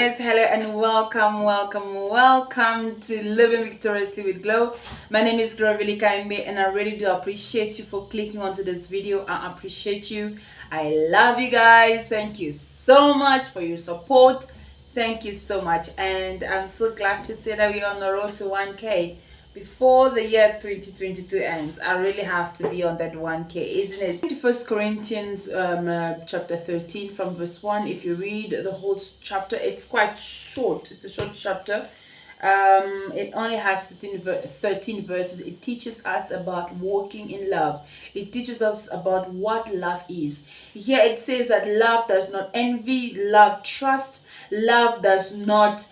guys, hello and welcome to Living Victoriously with Glow. My name is Glow Vilikaimbe and I really do appreciate you for clicking onto this video. I appreciate you. I love you guys. Thank you so much for your support. Thank you so much, and I'm so glad to say that we're on the road to 1K before the year 2022 ends. I really have to be on that 1K, isn't it? First Corinthians chapter 13 from verse 1. If you read the whole chapter, it's quite short. It's a short chapter. It only has 13 verses. It teaches us about walking in love. It teaches us about what love is. Here it says that love does not envy, love trusts, love does not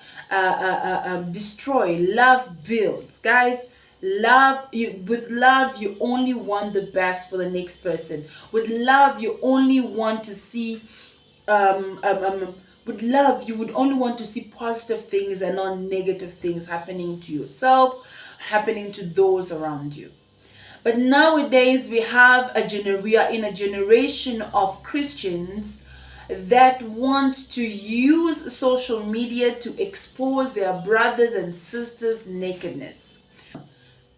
destroy, love builds. Guys, with love you only want the best for the next person. With love you only want to see with love you would only want to see positive things and not negative things happening to yourself, happening to those around you. But nowadays we are in a generation of Christians that want to use social media to expose their brothers and sisters' nakedness.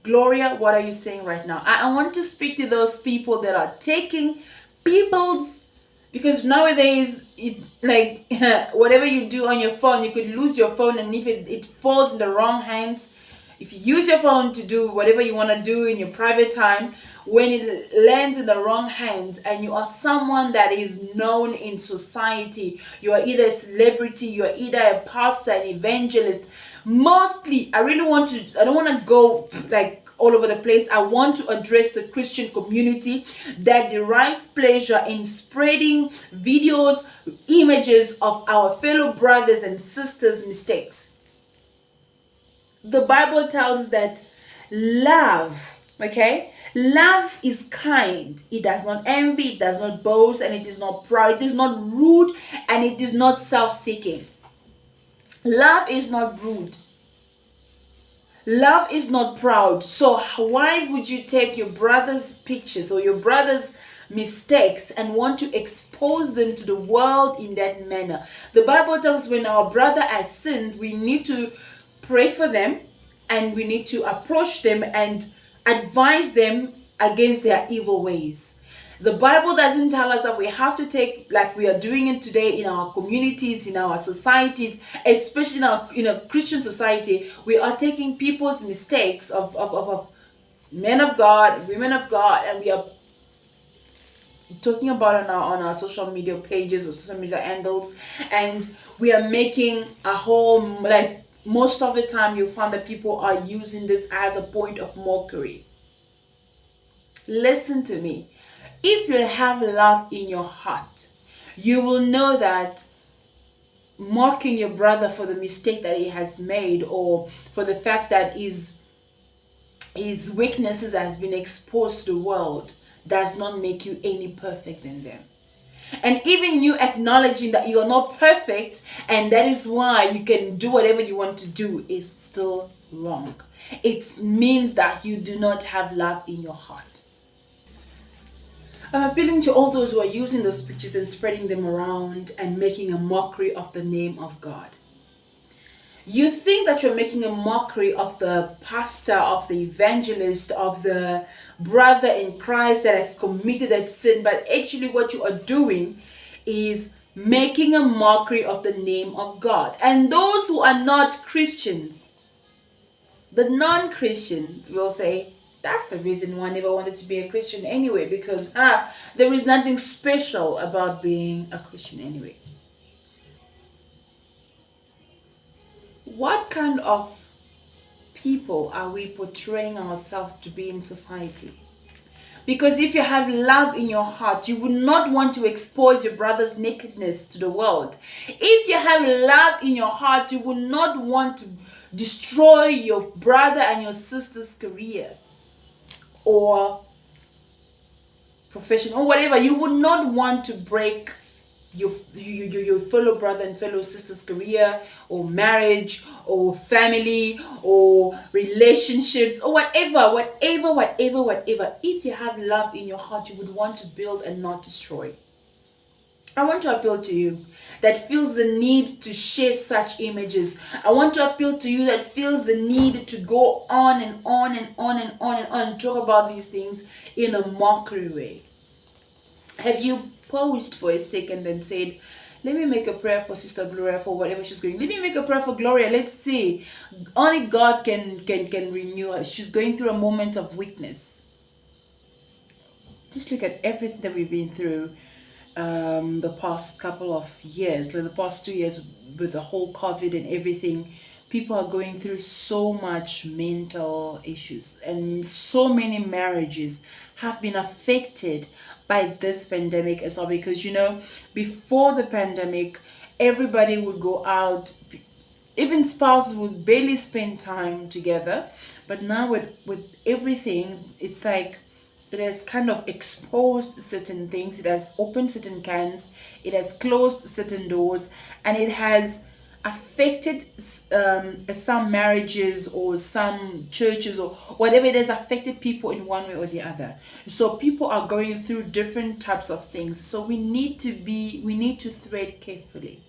Gloria, what are you saying right now? I want to speak to those people that are taking people's, because nowadays like whatever you do on your phone, you could lose your phone, and if it falls in the wrong hands, if you use your phone to do whatever you want to do in your private time, when it lands in the wrong hands and you are someone that is known in society, you are either a celebrity, you are either a pastor, an evangelist. Mostly, I don't want to go like all over the place. I want to address the Christian community that derives pleasure in spreading videos, images of our fellow brothers and sisters' mistakes. The Bible tells us that love is kind. It does not envy, it does not boast, and it is not proud, it is not rude, and it is not self-seeking. Love is not rude. Love is not proud. So why would you take your brother's pictures or your brother's mistakes and want to expose them to the world in that manner? The Bible tells us when our brother has sinned, we need to pray for them, and we need to approach them and advise them against their evil ways. The Bible doesn't tell us that we have to take, like we are doing it today in our communities, in our societies, especially in a Christian society. We are taking people's mistakes of men of God, women of God, and we are talking about on our social media pages or social media handles, and we are making a whole, like, most of the time you find that people are using this as a point of mockery. Listen to me. If you have love in your heart, you will know that mocking your brother for the mistake that he has made, or for the fact that his weaknesses has been exposed to the world, does not make you any perfect than them. And even you acknowledging that you are not perfect and that is why you can do whatever you want to do is still wrong. It means that you do not have love in your heart. I'm appealing to all those who are using those pictures and spreading them around and making a mockery of the name of God. You think that you're making a mockery of the pastor, of the evangelist, of the brother in Christ that has committed that sin, but actually what you are doing is making a mockery of the name of God. And those who are not Christians, the non-Christians, will say, that's the reason why I never wanted to be a Christian anyway, because there is nothing special about being a Christian anyway. What kind of people are we portraying ourselves to be in society? Because if you have love in your heart, you would not want to expose your brother's nakedness to the world. If you have love in your heart, you would not want to destroy your brother and your sister's career or profession or whatever. You would not want to break your fellow brother and fellow sister's career or marriage or family or relationships or whatever. If you have love in your heart, you would want to build and not destroy. I want to appeal to you that feels the need to share such images. I want to appeal to you that feels the need to go on and on and on and on and on and talk about these things in a mockery way. Have you paused for a second and said, let me make a prayer for Sister Gloria for whatever she's going. Let me make a prayer for Gloria. Let's see. Only God can renew her. She's going through a moment of weakness. Just look at everything that we've been through the past couple of years, like the past 2 years with the whole COVID and everything. People are going through so much mental issues, and so many marriages have been affected by this pandemic as well. Because before the pandemic, everybody would go out, even spouses would barely spend time together. But now with everything, it's like it has kind of exposed certain things, it has opened certain cans, it has closed certain doors, and it has affected some marriages or some churches or whatever. It has affected people in one way or the other. So people are going through different types of things, so we need to thread carefully.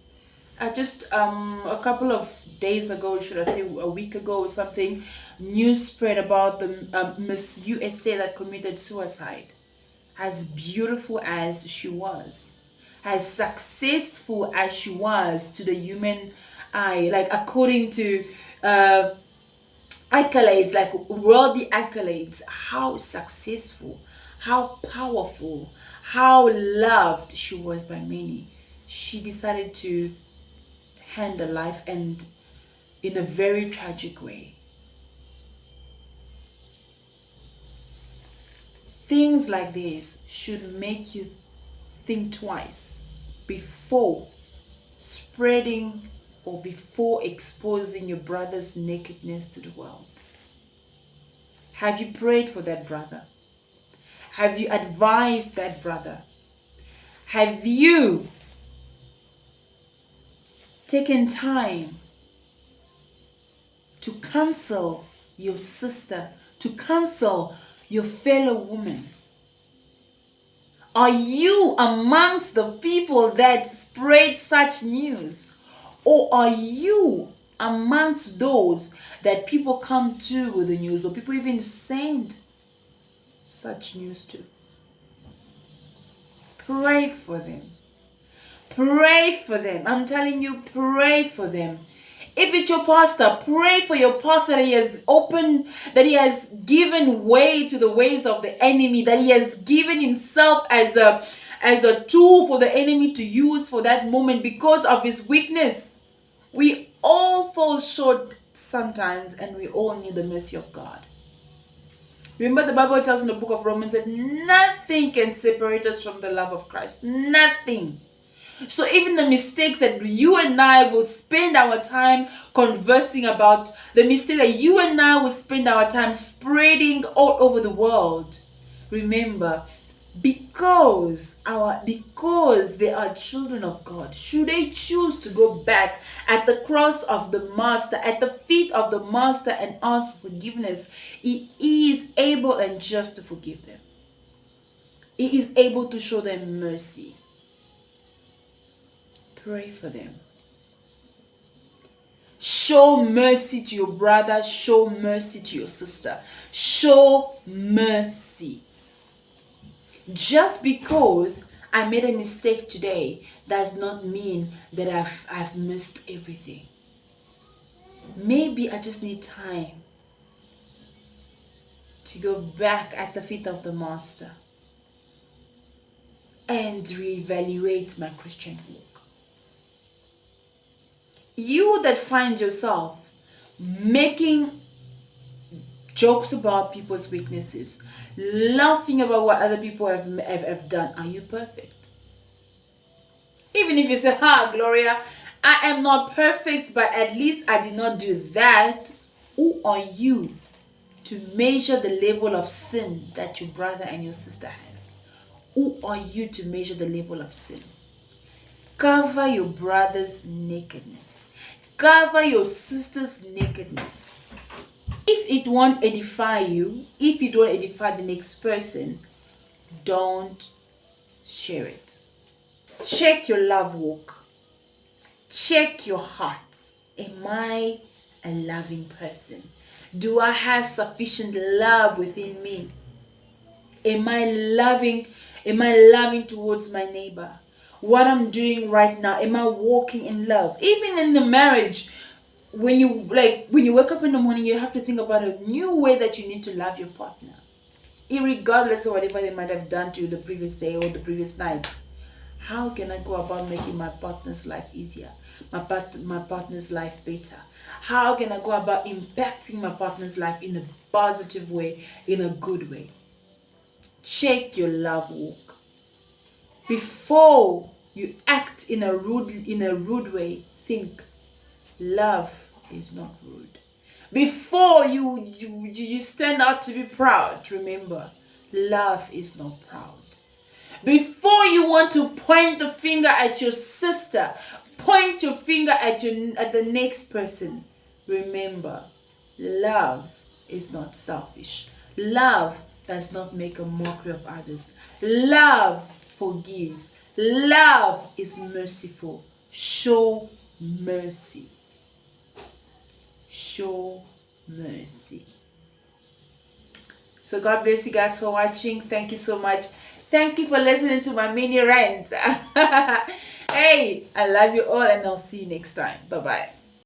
Just a couple of days ago, should I say a week ago or something, news spread about the Miss USA that committed suicide. As beautiful as she was, as successful as she was to the human eye, like according to accolades, like worldly accolades, how successful, how powerful, how loved she was by many, she decided to hand her life, and in a very tragic way. Things like this should make you think twice before spreading or before exposing your brother's nakedness to the world. Have you prayed for that brother? Have you advised that brother? Have you taken time to counsel your sister, to counsel your fellow woman? Are you amongst the people that spread such news? Or are you amongst those that people come to with the news, or people even send such news to? Pray for them. Pray for them. I'm telling you, pray for them. If it's your pastor, pray for your pastor, that he has opened, that he has given way to the ways of the enemy, that he has given himself as a tool for the enemy to use for that moment because of his weakness. We all fall short sometimes, and we all need the mercy of God. Remember, the Bible tells in the book of Romans that nothing can separate us from the love of Christ. Nothing. So even the mistakes that you and I will spend our time conversing about, the mistake that you and I will spend our time spreading all over the world, remember, because they are children of God, should they choose to go back at the cross of the Master, at the feet of the Master, and ask for forgiveness, He is able and just to forgive them. He is able to show them mercy. Pray for them. Show mercy to your brother. Show mercy to your sister. Show mercy. Just because I made a mistake today does not mean that I've missed everything. Maybe I just need time to go back at the feet of the Master and reevaluate my Christian walk. You that find yourself making jokes about people's weaknesses, laughing about what other people have done, are you perfect? Even if you say, Gloria, I am not perfect, but at least I did not do that. Who are you to measure the level of sin that your brother and your sister has? Who are you to measure the level of sin? Cover your brother's nakedness. Cover your sister's nakedness. If it won't edify you, if it won't edify the next person, don't share it. Check your love walk. Check your heart. Am I a loving person? Do I have sufficient love within me? Am I loving? Am I loving towards my neighbor? What I'm doing right now, am I walking in love? Even in the marriage, when you wake up in the morning, you have to think about a new way that you need to love your partner, irregardless of whatever they might have done to you the previous day or the previous night. How can I go about making my partner's life easier, my partner's life better? How can I go about impacting my partner's life in a positive way, in a good way? Check your love walk. Before you act in a rude way, think love is not rude. Before you stand out to be proud, remember love is not proud. Before you want to point the finger at your sister, point your finger at the next person, remember love is not selfish. Love does not make a mockery of others. Love forgives. Love is merciful. Show mercy. Show mercy. So God bless you guys for watching. Thank you so much. Thank you for listening to my mini rant. Hey, I love you all and I'll see you next time. Bye-bye.